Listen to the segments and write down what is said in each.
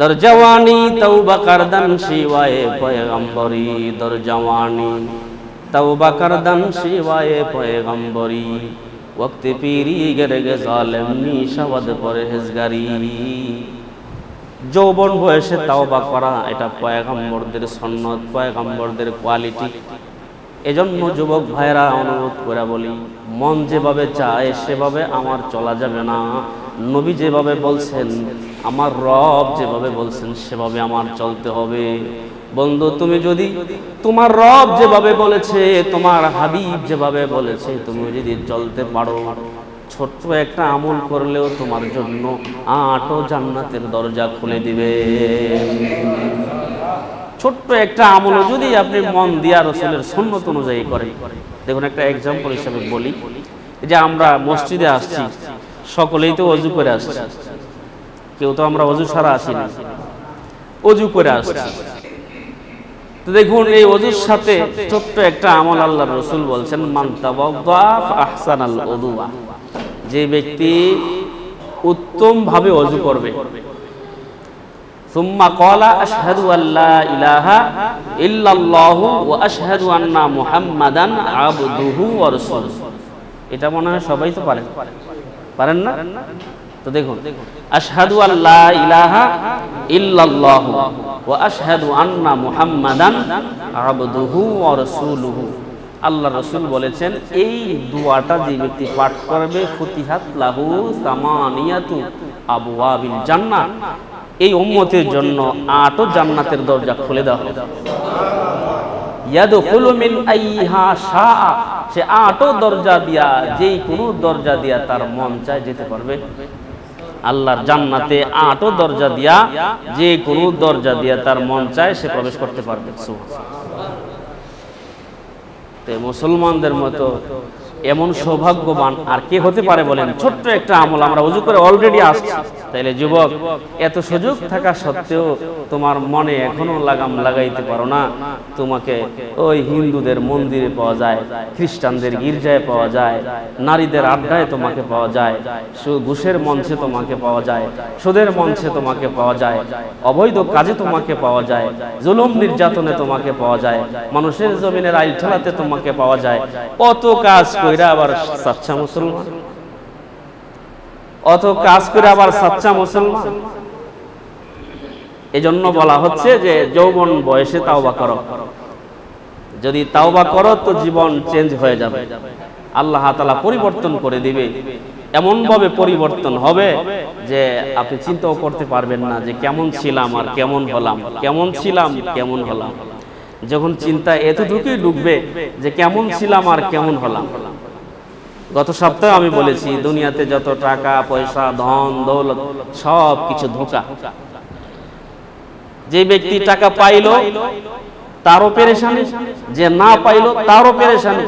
দর জওয়ানি তওবা করদন শিওয়ায়ে পয়গম্বরি, দর জওয়ানি তওবা করদন শিওয়ায়ে পয়গম্বরি, ওয়াক্ত পীরি গেরগে জালেম নিশাওয়াদ পরহেজগারি। যৌবন বয়সে তওবা করা এটা পয়গম্বরদের সুন্নাত, পয়গম্বরদের কোয়ালিটি। এজন্য যুবক ভাইরা অনুরোধ করে বলি, মন যেভাবে চায় সেভাবে আমার চলা যাবে না। নবী যেভাবে বলছেন, আমার রব যেভাবে বলছেন সেভাবে আমার চলতে হবে। বন্ধু, তুমি যদি তোমার রব যেভাবে বলেছে, তোমার হাবিব যেভাবে বলেছে, তুমি যদি চলতে পারো, ছোট্ট একটা আমল করলেও তোমার জন্য 8 জান্নাতের দরজা খুলে দিবে। ছোট্ট একটা আমল যদি আপনি মন দিয়া রাসূলের সুন্নাত অনুযায়ী করেন। দেখুন, একটা এক্সাম্পল হিসেবে বলি, যে আমরা মসজিদে আসছি, সকলেই তো ওযু করে আসছি, কেউ তো আমরা ওযু ছাড়া আসি না, ওযু করে আসছি। তো দেখুন, এই ওযুর সাথে ছোট্ট একটা আমল আল্লাহর রাসূল বলছেন, মান তাওয়াদ্দা ফাহসানাল উযুয়া, যে ব্যক্তি উত্তম ভাবে ওযু করবে, সুম্মা ক্বালা আশহাদু আল্লা ইলাহা ইল্লাল্লাহু ওয়া আশহাদু আন্না মুহাম্মাদান আবদুহু ওয়া রাসূলুহু। এটা মনে হয় সবাই তো পারেন, পারেন না? তো দেখুন, আশহাদু আল্লা ইলাহা ইল্লাল্লাহু ওয়া আশহাদু আন্না মুহাম্মাদান আবদুহু ওয়া রাসূলুহু। আল্লাহর রাসূল বলেছেন, এই দোয়াটা যে ব্যক্তি পাঠ করবে, ফুতিহাত লাহু সামানিয়াতু আবওয়াবিল জান্নাহ, এই উম্মতের জন্য 8 জান্নাতের দরজা খুলে দেওয়া হবে। ইয়াদখুলু মিন আইহা শাআ, সে 8 দরজা দিয়া, যেই কোনো দরজা দিয়া তার মন চায় যেতে পারবে। আল্লাহর জান্নাতে 8 দরজা দিয়া, যে কোনো দরজা দিয়া তার মন চায় সে প্রবেশ করতে পারবে। সুবহানাল্লাহ। মুসলমানদের মতো এমন সৌভাগ্যবান আর কে হতে পারে বলেন? ছোট্ট একটা আমল, আমরা ওযু করে অলরেডি আসছি। তাইলে যুবক, এত সুযোগ থাকা সত্ত্বেও তোমার মনে এখনো লাগাম লাগাইতে পারো না। তোমাকে ওই হিন্দুদের মন্দিরে পাওয়া যায়, খ্রিস্টানদের গির্জায় পাওয়া যায়, নারীদের আড্ডায় তোমাকে পাওয়া যায়, ঘুষের মঞ্চে তোমাকে পাওয়া যায়, সুদের মঞ্চে তোমাকে পাওয়া যায়, অবৈধ কাজে তোমাকে পাওয়া যায়, জুলুম নির্যাতনে তোমাকে পাওয়া যায়, মানুষের জমিনের আইল ঠেলাতে তোমাকে পাওয়া যায়। কত কাজ কইরা আবার সাচ্চা মুসলমান, অত কাজ করে আবার সাচ্চা মুসলমান। এজন্য বলা হচ্ছে যে যৌবন বয়সে তাওবা করো। যদি তাওবা করো তো জীবন চেঞ্জ হয়ে যাবে, আল্লাহ তাআলা পরিবর্তন করে দিবে। এমন ভাবে পরিবর্তন হবে যে আপনি চিন্তাও করতে পারবেন না যে কেমন ছিলাম আর কেমন হলাম, কেমন ছিলাম কেমন হলাম। যখন চিন্তা এতটুকুই ঢুকবে যে কেমন ছিলাম আর কেমন হলাম। গত সপ্তাহে আমি বলেছি, দুনিয়াতে যত টাকা পয়সা ধন দৌলত সব কিছু ধোঁকা। যে ব্যক্তি টাকা পাইলো তারও পেরেশানি, যে না পাইলো তারও পেরেশানি,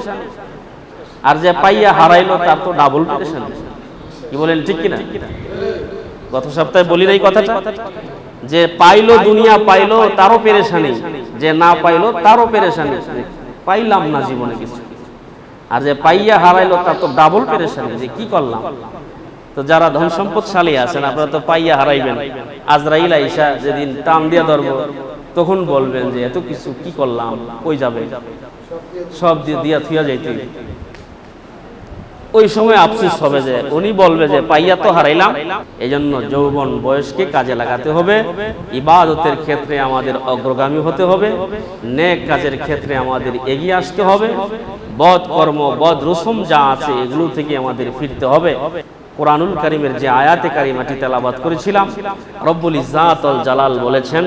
আর যে পাইয়া হারাইলো তার তো ডাবল পেরেশানি। কি বলেন, ঠিক কিনা? গত সপ্তাহে বলি নাই কথাটা, যে পাইলো দুনিয়া পাইলো তারও পেরেশানি, যে না পাইলো তারও পেরেশানি, পাইলাম না জীবনে কিছু। আর যে পাইয়া হারাইলো তার তো ডাবল পেরেশানি, যে কি করলাম। তো যারা ধন সম্পদশালী আছেন, আপনারা তো পাইয়া হারাইবেন। আজরাইল আইসা যেদিন টান দিয়া ধরবো, তখন বলবেন যে এত কিছু কি করলাম, কই যাবে, সব দিয়া থুয়া যাইতে। ওই সময় আফসোস হবে যে উনি বলবে যে পাইয়া তো হারাইলাম। এজন্য যৌবন বয়সকে কাজে লাগাতে হবে। ইবাদতের ক্ষেত্রে আমাদের অগ্রগামী হতে হবে, নেক কাজের ক্ষেত্রে আমাদের এগিয়ে আসতে হবে, বদ কর্ম বদ রসম যা আছে এগুলো থেকে আমাদের ফিরতে হবে। কোরআনুল কারীমের যে আয়াতে কারিমাটি তেলাওয়াত করেছিলাম, রব্বুল ইজ্জাত ওয়াল জালাল বলেছেন,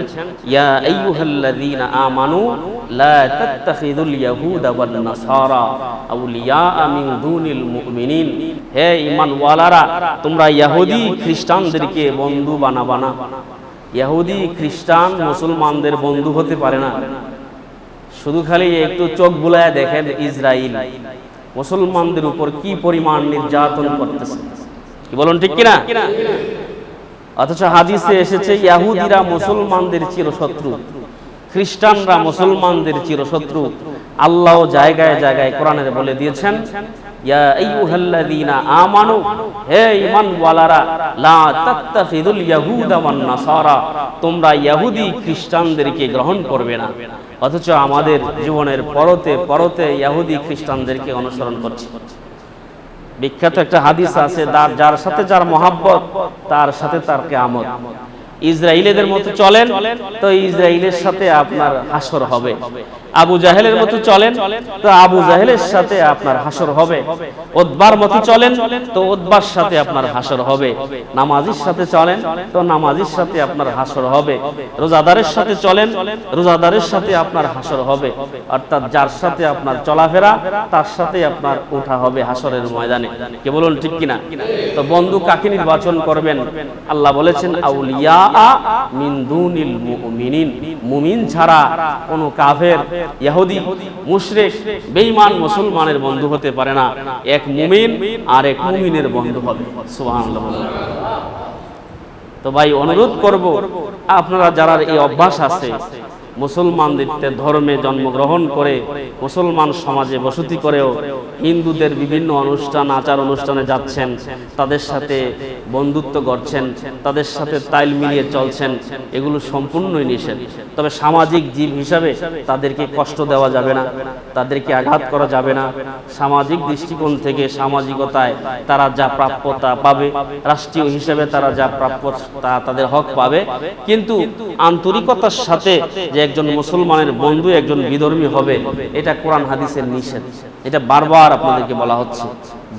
ইয়া আইয়ুহাল্লাযীনা আমানু লা তাত্তাখিযুল ইয়াহুদা ওয়ান নাসারা আউলিয়া মিন দুনিল মুমিনিন। হে ঈমানওয়ালারা, তোমরা ইহুদি খ্রিস্টানদেরকে বন্ধু বানাবা না। ইহুদি খ্রিস্টান মুসলমানদের বন্ধু হতে পারে না। শুধু খালি একটু চোখ বুলায় দেখেন ইসরাইল মুসলমানদের উপর কি পরিমাণ নির্যাতন করতেছে। কি বলুন, ঠিক কিনা? অথচ হাদিসে এসেছে ইহুদিরা মুসলমানদের চিরশত্রু, খ্রিস্টানরা মুসলমানদের চিরশত্রু। আল্লাহ জায়গায় জায়গায় কোরআনে বলে দিয়েছেন, ইয়া আইয়ুহাল্লাযীনা আমানু, হে ঈমানওয়ালারা, লা তাত্তাখিযুল ইয়াহুদা ওয়ান নাসারা, তোমরা ইহুদি খ্রিস্টানদেরকে গ্রহণ করবে না। অথচ আমাদের জীবনের পরতে পরতে ইহুদি খ্রিস্টানদেরকে অনুসরণ করছি। বিখ্যাত একটা হাদিস আছে, যার সাথে যার মহাব্বত তার সাথে তার কিয়ামত। ইসরায়েলের মতো চলেন তো ইসরায়েলের সাথে আপনার হাসর হবে। আবু জাহেলের মতো চলেন তো আবু জাহেলের সাথে আপনার হাসর হবে। উতবার মতো চলেন তো উতবার সাথে আপনার হাসর হবে। নামাজির সাথে চলেন তো নামাজির সাথে আপনার হাসর হবে। রোজাদারের সাথে চলেন, রোজাদারের সাথে আপনার হাসর হবে। অর্থাৎ যার সাথে আপনার চলাফেরা তার সাথে আপনার ওঠা হবে হাসরের ময়দানে। কে বলুন ঠিক কিনা? তো বন্ধু কাকে নির্বাচন করবেন? আল্লাহ বলেছেন আউলিয়া মিন দুনিল মুমিনিন, মুমিন ছাড়া কোন কাফের, ইহুদি, মুশরিক, বেঈমান মুসলমানের বন্ধু হতে পারে না। এক মুমিন আর এক মুমিনের বন্ধু হবে। সুবহানাল্লাহ। তো ভাই অনুরোধ করব, আপনারা যারা এই অভ্যাস আছে মুসলমানদের ধর্মে জন্মগ্রহণ করে মুসলমান সমাজে বসতি করেও হিন্দুদের বিভিন্ন অনুষ্ঠান আচার অনুষ্ঠানে যাচ্ছেন, তাদের সাথে বন্ধুত্ব করছেন, তাদের সাথে তাল মিলিয়ে চলছেন, এগুলো সম্পূর্ণই নিষেধ। তবে সামাজিক জীব হিসাবে তাদেরকে কষ্ট দেওয়া যাবে না, তাদেরকে আঘাত করা যাবে না। সামাজিক দৃষ্টিকোণ থেকে সামাজিকতায় তারা যা প্রাপ্যতা পাবে, রাষ্ট্রীয় হিসেবে তারা যা প্রাপ্য তা তাদের হক পাবে, কিন্তু আন্তরিকতার সাথে যে একজন মুসলমানের বন্ধু একজন বিধর্মী হবে, এটা কোরআন হাদিসের নিষেধ। এটা বারবার আপনাদেরকে বলা হচ্ছে,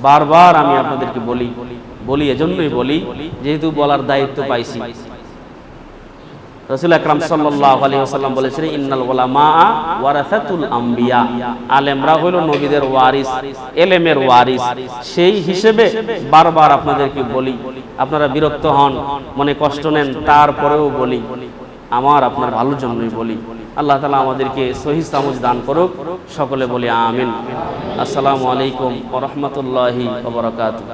বারবার আমি আপনাদেরকে বলি এজন্যই বলি যেহেতু বলার দায়িত্ব পাইছি। রাসূল আকরাম সাল্লাল্লাহু আলাইহি ওয়াসাল্লাম বলেছেন ইন্নাল উলামা ওয়ারাসাতুল আম্বিয়া, আলেমরা হলো নবীদের ওয়ারিস, এলেমের ওয়ারিস। সেই হিসেবে বারবার আপনাদেরকে বলি, আপনারা বিরক্ত হন, মনে কষ্ট নেন, তারপরেও বলি, আমার আপনার ভালোর জন্যই বলি। আল্লাহ তাআলা আমাদেরকে সহিহ সমঝ দান করুক। সকলে বলি আমিন। আসসালামু আলাইকুম ওয়া রাহমাতুল্লাহি ওয়া বারাকাতুহু।